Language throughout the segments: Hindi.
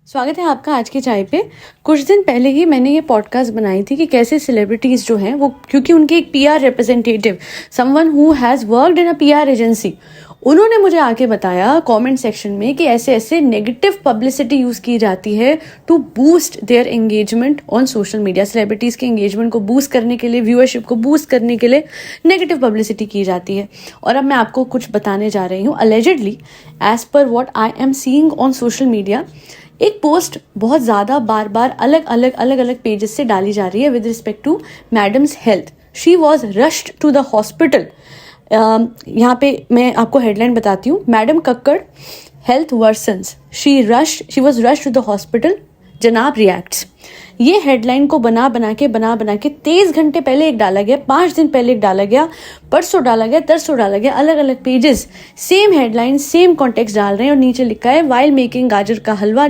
स्वागत है आपका आज की चाय पे। कुछ दिन पहले ही मैंने ये पॉडकास्ट बनाई थी कि कैसे सेलिब्रिटीज़ जो हैं वो, क्योंकि उनके एक PR representative, someone who has worked in a PR agency, उन्होंने मुझे आके बताया कमेंट सेक्शन में कि ऐसे ऐसे नेगेटिव पब्लिसिटी यूज़ की जाती है to boost their engagement on social media. Celebrities के एंगेजमेंट को बूस्ट करने के लिए, व्यूअरशिप को बूस्ट करने के लिए नेगेटिव पब्लिसिटी की जाती है। और अब मैं आपको कुछ बताने जा रही हूँ। Allegedly, as per what I am seeing on social media, एक पोस्ट बहुत ज़्यादा बार बार अलग अलग पेजेस से डाली जा रही है with respect to madam's health. She was rushed to the hospital. यहाँ पे मैं आपको हेडलाइन बताती हूँ। Madam Kakkar health worsens, she was rushed to the hospital, जनाब रिएक्ट्स। ये हेडलाइन को बना बना के 23 घंटे पहले एक डाला गया, 5 दिन पहले एक डाला गया, परसों डाला गया, तरसों डाला गया। अलग अलग pages same headline same context डाल रहे हैं और नीचे लिखा है वाइल मेकिंग गाजर का हलवा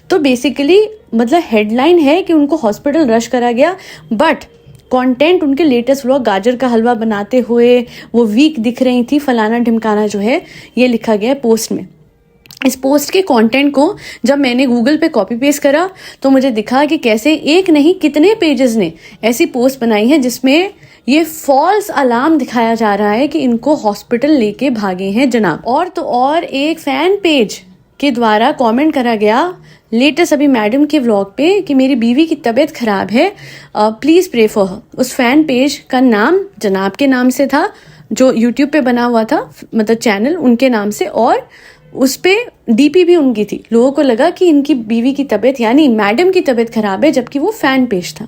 तो बेसिकली मतलब हेडलाइन है कि उनको हॉस्पिटल रश करा गया, बट कंटेंट उनके लेटेस्ट व्लॉग गाजर का हलवा बनाते हुए वो वीक दिख रही थी, फलाना ढिमकाना जो है ये लिखा गया है पोस्ट में। इस पोस्ट के कंटेंट को जब मैंने गूगल पे कॉपी पेस्ट करा तो मुझे दिखा कि कैसे एक नहीं कितने पेजेस ने ऐसी पोस्ट बनाई है जिसमें ये फॉल्स अलार्म दिखाया जा रहा है कि इनको हॉस्पिटल लेके भागे हैं जनाब। और तो और एक फैन पेज के द्वारा कमेंट करा गया लेटेस्ट अभी मैडम के व्लॉग पे कि मेरी बीवी की तबीयत खराब है, प्लीज प्रे फॉर हर। उस फैन पेज का नाम जनाब के नाम से था, जो यूट्यूब पे बना हुआ था, मतलब चैनल उनके नाम से, और उस पे डीपी भी उनकी थी। लोगों को लगा कि इनकी बीवी की तबीयत यानी मैडम की तबीयत खराब है, जबकि वो फैन पेज था।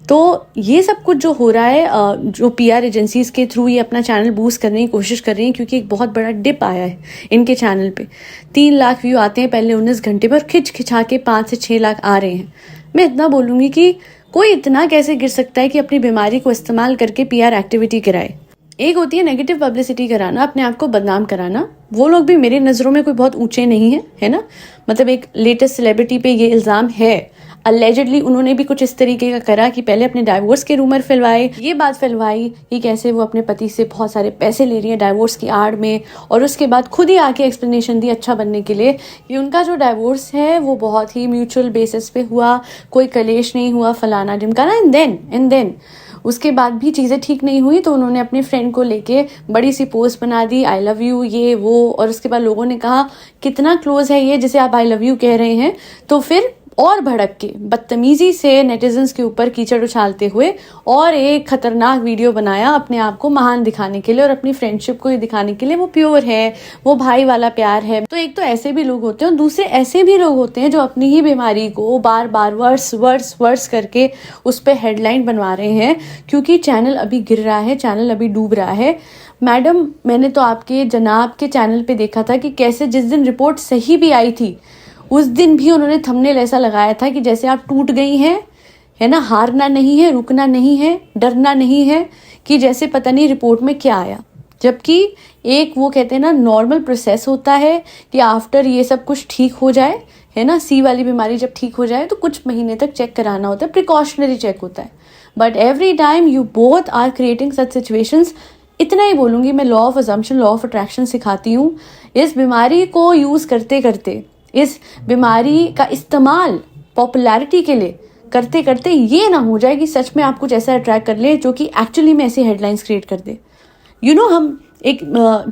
तो ये सब कुछ जो हो रहा है, जो पीआर एजेंसीज के थ्रू ये अपना चैनल बूस्ट करने की कोशिश कर रही हैं, क्योंकि एक बहुत बड़ा डिप आया है इनके चैनल पे। 3 लाख व्यू आते हैं पहले 19 घंटे पर, खिंचा के 5 से 6 लाख आ रहे हैं। मैं इतना बोलूँगी कि कोई इतना कैसे गिर सकता है कि अपनी बीमारी को इस्तेमाल करके पीआर एक्टिविटी कराए। एक होती है नेगेटिव पब्लिसिटी कराना, अपने आप को बदनाम कराना। वो लोग भी मेरी नज़रों में कोई बहुत ऊंचे नहीं है ना। मतलब एक लेटेस्ट सेलिब्रिटी पे ये इल्ज़ाम है, अलेजिडली उन्होंने भी कुछ इस तरीके का करा कि पहले अपने डाइवोर्स के रूमर फैलवाए, ये बात फैलवाई कि कैसे वो अपने पति से बहुत सारे पैसे ले रही है डाइवोर्स की आड़ में, और उसके बाद खुद ही आके एक्सप्लेनेशन दी अच्छा बनने के लिए कि उनका जो डाइवोर्स है वो बहुत ही म्यूचुअल बेसिस पे हुआ, कोई कलेश नहीं हुआ, फलाना ढिमकाना। एंड देन उसके बाद भी चीज़ें ठीक नहीं हुई तो उन्होंने अपने फ्रेंड को लेके बड़ी सी पोस्ट बना दी, आई लव यू ये वो, और उसके बाद लोगों ने कहा कितना क्लोज है ये जिसे आप आई लव यू कह रहे हैं। तो फिर और भड़क के बदतमीजी से नेटिजन्स के ऊपर कीचड़ उछालते हुए और एक खतरनाक वीडियो बनाया अपने आप को महान दिखाने के लिए और अपनी फ्रेंडशिप को ये दिखाने के लिए वो प्योर है, वो भाई वाला प्यार है। तो एक तो ऐसे भी लोग होते हैं और दूसरे ऐसे भी लोग होते हैं जो अपनी ही बीमारी को बार बार वर्स करके उस पर हेडलाइन बनवा रहे हैं, क्योंकि चैनल अभी गिर रहा है, चैनल अभी डूब रहा है। मैडम, मैंने तो आपके जनाब के चैनल पे देखा था कि कैसे जिस दिन रिपोर्ट सही भी आई थी उस दिन भी उन्होंने थंबनेल ऐसा लगाया था कि जैसे आप टूट गई हैं, है ना, हारना नहीं है, रुकना नहीं है, डरना नहीं है, कि जैसे पता नहीं रिपोर्ट में क्या आया। जबकि एक वो कहते हैं ना नॉर्मल प्रोसेस होता है कि आफ्टर ये सब कुछ ठीक हो जाए, है ना, सी वाली बीमारी जब ठीक हो जाए तो कुछ महीने तक चेक कराना होता है, प्रिकॉशनरी चेक होता है। But every time you both are creating such situations. इतना ही बोलूँगी मैं, law of assumption, law of attraction सिखाती हूँ। इस बीमारी को यूज़ करते करते, इस बीमारी का इस्तेमाल पॉपुलैरिटी के लिए करते करते ये ना हो जाए कि सच में आप कुछ ऐसा अट्रैक्ट कर ले जो कि एक्चुअली में ऐसी हेडलाइंस क्रिएट कर दे। हम एक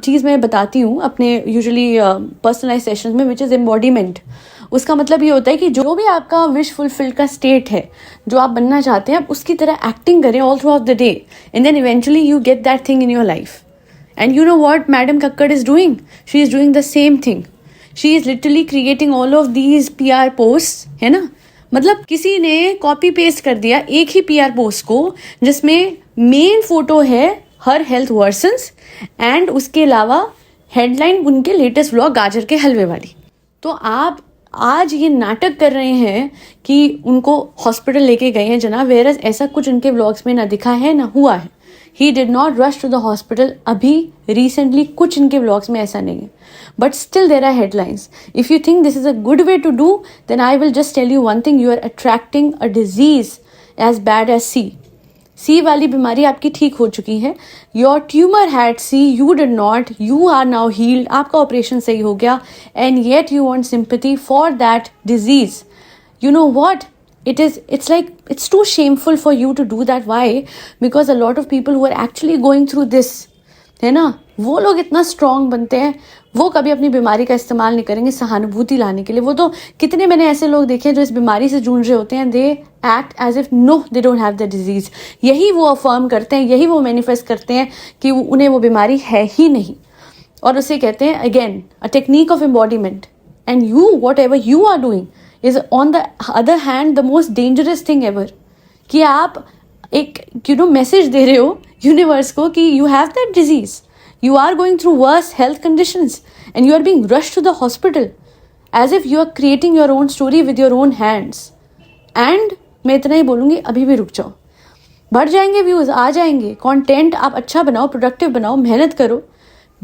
चीज़ मैं बताती हूँ अपने यूजुअली पर्सनलाइज सेशंस में, विच इज़ एम्बॉडीमेंट। उसका मतलब ये होता है कि जो भी आपका विश फुलफिल का स्टेट है, जो आप बनना चाहते हैं, आप उसकी तरह एक्टिंग करें all throughout the day, and then eventually you get that thing in your life. And you know what madam Kakkar is doing? She is doing the same thing. She is literally creating all of these PR posts, है ना। मतलब किसी ने कॉपी पेस्ट कर दिया एक ही PR पोस्ट को जिसमें मेन फोटो है हर हेल्थ वर्सन्स एंड उसके अलावा हेडलाइन उनके लेटेस्ट व्लॉग गाजर के हलवे वाली। तो आप आज ये नाटक कर रहे हैं कि उनको हॉस्पिटल लेके गए हैं जनाब, वेरस ऐसा कुछ उनके व्लॉग्स में ना दिखा है ना हुआ है। He did not rush to the hospital. अभी रिसेंटली कुछ इनके व्लॉग्स में ऐसा नहीं है, but still there are headlines. If you think this is a good way to do, then I will just tell you one thing, you are attracting a disease as bad as C. C वाली बीमारी आपकी ठीक हो चुकी है. Your tumour had C, you did not, you are now heeled. आपका ऑपरेशन सही हो गया. And yet you want sympathy for that disease. You know what? It's like, it's too shameful for you to do that. Why? Because a lot of people who are actually going through this, है ना, वो लोग इतना स्ट्रांग बनते हैं, वो कभी अपनी बीमारी का इस्तेमाल नहीं करेंगे सहानुभूति लाने के लिए. वो तो कितने मैंने ऐसे लोग देखे हैं जो इस बीमारी से जूझ रहे होते हैं, they act as if no they don't have the disease. यही वो अफर्म करते हैं, यही वो मैनिफेस्ट करते हैं कि उन्हें वो बीमारी है ही नहीं. और उसे कहते हैं again a technique of embodiment. And you, whatever you are doing is on the other hand the most dangerous thing ever. कि आप एक मैसेज दे रहे हो यूनिवर्स को कि you have that disease, you are going through worse health conditions and you are being rushed to the hospital as if you are creating your own story with your own hands. And मैं इतना ही बोलूँगी, अभी भी रुक जाओ. बढ़ जाएंगे व्यूज़, आ जाएंगे. कंटेंट आप अच्छा बनाओ, प्रोडक्टिव बनाओ, मेहनत करो.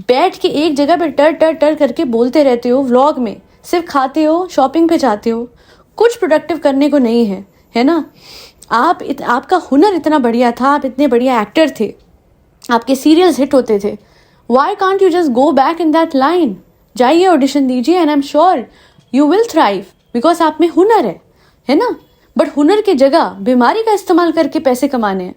बैठ के एक जगह पे टर करके बोलते रहते हो व्लॉग में, सिर्फ खाते हो, शॉपिंग पे जाते हो, कुछ प्रोडक्टिव करने को नहीं है, है ना. आपका हुनर इतना बढ़िया था, आप इतने बढ़िया एक्टर थे, आपके सीरियल्स हिट होते थे. Why can't you just go back in that line? जाइए, ऑडिशन दीजिए, and I am sure you will thrive because आप में हुनर है ना. बट हुनर की जगह बीमारी का इस्तेमाल करके पैसे कमाने हैं,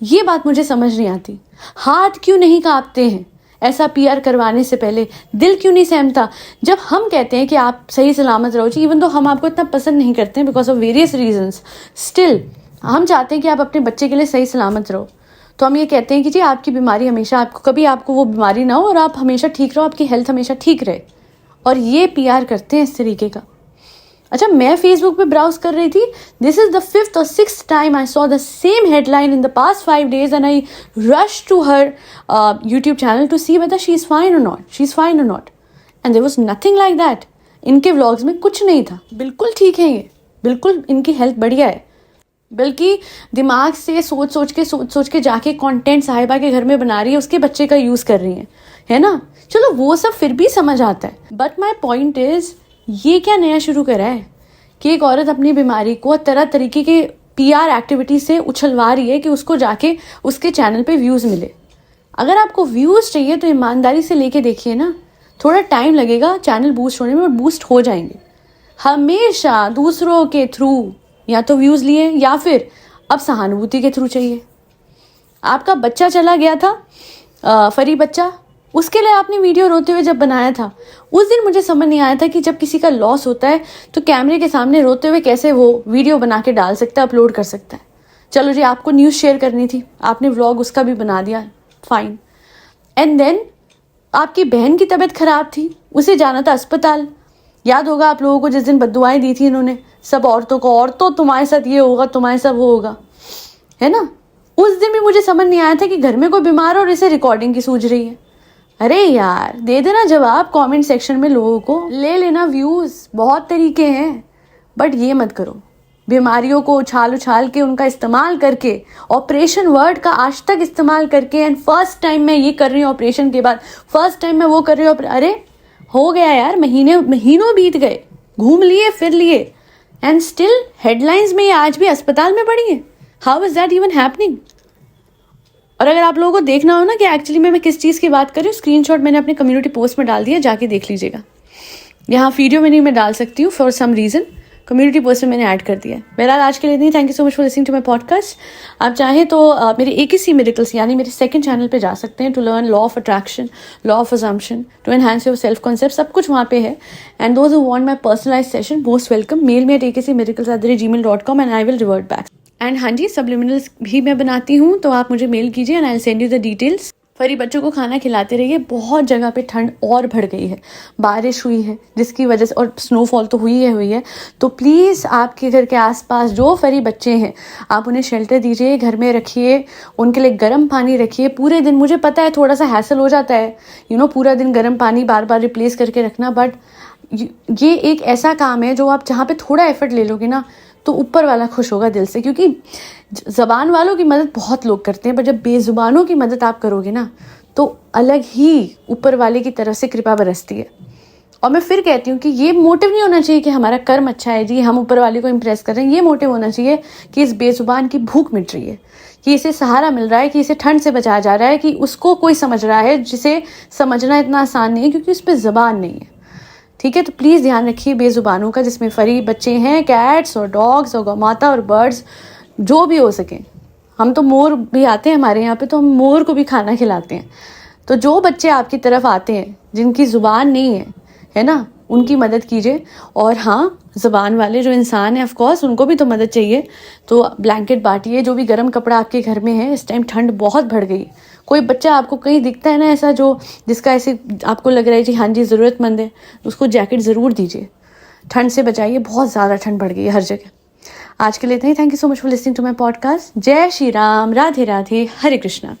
ये बात मुझे समझ नहीं आती. हाथ क्यों नहीं कांपते हैं ऐसा पीआर करवाने से पहले? दिल क्यों नहीं सहमता जब हम कहते हैं कि आप सही सलामत रहो जी? इवन तो हम आपको इतना पसंद नहीं करते हैं because of various reasons, still हम चाहते हैं कि आप अपने बच्चे के लिए सही सलामत रहो. तो हम ये कहते हैं कि जी आपकी बीमारी हमेशा, कभी आपको वो बीमारी ना हो और आप हमेशा ठीक रहो, आपकी हेल्थ हमेशा ठीक रहे. और ये पीआर करते हैं इस तरीके का. अच्छा, मैं फेसबुक पे ब्राउज कर रही थी. This is the 5th or 6th time I saw the same headline in the past 5 days and I rush to her YouTube channel to see whether she is fine or not. And there was nothing like that. इनके व्लॉग्स में कुछ नहीं था. बिल्कुल ठीक है, ये बिल्कुल इनकी हेल्थ बढ़िया है. बल्कि दिमाग से सोच के जाके कंटेंट साहिबा के घर में बना रही है, उसके बच्चे का यूज़ कर रही है ना. चलो वो सब फिर भी समझ आता है. बट माई पॉइंट इज़, ये क्या नया शुरू करा है कि एक औरत अपनी बीमारी को तरह तरीके के पीआर एक्टिविटी से उछलवा रही है कि उसको जाके उसके चैनल पे व्यूज़ मिले. अगर आपको व्यूज़ चाहिए तो ईमानदारी से लेके देखिए ना. थोड़ा टाइम लगेगा चैनल बूस्ट होने में, और बूस्ट हो जाएंगे. हमेशा दूसरों के थ्रू या तो व्यूज़ लिए या फिर अब सहानुभूति के थ्रू चाहिए. आपका बच्चा चला गया था, फरी बच्चा, उसके लिए आपने वीडियो रोते हुए जब बनाया था, उस दिन मुझे समझ नहीं आया था कि जब किसी का लॉस होता है तो कैमरे के सामने रोते हुए कैसे वो वीडियो बना के डाल सकता है, अपलोड कर सकता है. चलो जी, आपको न्यूज़ शेयर करनी थी, आपने व्लॉग उसका भी बना दिया, फाइन. एंड देन आपकी बहन की तबीयत खराब थी, उसे जाना था अस्पताल. याद होगा आप लोगों को जिस दिन बद्दुआएं दी थी इन्होंने सब औरतों को, औरतों तुम्हारे साथ ये होगा, तुम्हारे साथ वो होगा, है ना. उस दिन भी मुझे समझ नहीं आया था कि घर में कोई बीमार और इसे रिकॉर्डिंग की सूझ रही है. अरे यार, दे देना जवाब कमेंट सेक्शन में, लोगों को ले लेना व्यूज़. बहुत तरीके हैं, बट ये मत करो. बीमारियों को उछाल के उनका इस्तेमाल करके, ऑपरेशन वर्ड का आज तक इस्तेमाल करके, एंड फर्स्ट टाइम मैं ये कर रही हूँ ऑपरेशन के बाद, फर्स्ट टाइम मैं वो कर रही हूँ. अरे हो गया यार, महीनों बीत गए, घूम लिए फिर लिए, एंड स्टिल हेडलाइंस में ये आज भी अस्पताल में पड़ी है. How is that even happening? और अगर आप लोगों को देखना हो ना कि एक्चुअली मैं किस चीज़ की बात कर रही हूँ, स्क्रीनशॉट मैंने अपने कम्युनिटी पोस्ट में डाल दिया, जाके देख लीजिएगा. यहाँ वीडियो में नहीं मैं डाल सकती हूँ for some reason, community post में मैंने ऐड कर दिया है. बहरहाल आज के लिए नहीं. Thank you so much for listening to my podcast. आप चाहें तो मेरे AKC मिरेकल्स यानी मेरे सेकंड चैनल पे जा सकते हैं to learn law of attraction, law of assumption, to enhance your self concept. सब कुछ वहाँ पे है. And those who want my personalised session, most welcome. Mail me at akcmiracles@gmail.com and I will revert back. And हाँ जी, सब्लिमिनल्स भी मैं बनाती हूँ, तो आप मुझे मेल कीजिए and I will send you the details. फरी बच्चों को खाना खिलाते रहिए. बहुत जगह पे ठंड और बढ़ गई है, बारिश हुई है जिसकी वजह से, और स्नोफॉल तो हुई है. तो प्लीज़ आपके घर के आसपास जो फरी बच्चे हैं, आप उन्हें शेल्टर दीजिए, घर में रखिए, उनके लिए गर्म पानी रखिए पूरे दिन. मुझे पता है थोड़ा सा हैसल हो जाता है, पूरा दिन गर्म पानी बार बार रिप्लेस करके रखना, बट ये एक ऐसा काम है जो आप जहाँ पे थोड़ा एफर्ट ले लोगे ना, तो ऊपर वाला खुश होगा दिल से. क्योंकि ज़बान वालों की मदद बहुत लोग करते हैं, पर जब बेज़ुबानों की मदद आप करोगे ना, तो अलग ही ऊपर वाले की तरफ से कृपा बरसती है. और मैं फिर कहती हूँ कि ये मोटिव नहीं होना चाहिए कि हमारा कर्म अच्छा है जी, हम ऊपर वाले को इम्प्रेस कर रहे हैं. ये मोटिव होना चाहिए कि इस बेज़ुबान की भूख मिट रही है, कि इसे सहारा मिल रहा है, कि इसे ठंड से बचाया जा रहा है, कि उसको कोई समझ रहा है, जिसे समझना इतना आसान नहीं है क्योंकि उस पर ज़बान नहीं है। ठीक है, तो प्लीज़ ध्यान रखिए बेज़ुबानों का, जिसमें फरी बच्चे हैं, कैट्स और डॉग्स और गौमाता और बर्ड्स, जो भी हो सके। हम तो मोर भी आते हैं हमारे यहाँ पे, तो हम मोर को भी खाना खिलाते हैं। तो जो बच्चे आपकी तरफ आते हैं जिनकी ज़ुबान नहीं है ना, उनकी मदद कीजिए। और हाँ, ज़ुबान वाले जो इंसान हैं ऑफ कोर्स उनको भी तो मदद चाहिए, तो ब्लैंकेट बांटिए। जो भी गर्म कपड़ा आपके घर में है, इस टाइम ठंड बहुत बढ़ गई। कोई बच्चा आपको कहीं दिखता है ना ऐसा जो जिसका ऐसे आपको लग रहा है जी हाँ जी ज़रूरतमंद है, उसको जैकेट ज़रूर दीजिए। ठंड से बचाइए, बहुत ज़्यादा ठंड बढ़ गई है हर जगह। आज के लिए इतना ही। Thank you so much for listening to my podcast. जय श्री राम, राधे राधे, हरे कृष्णा।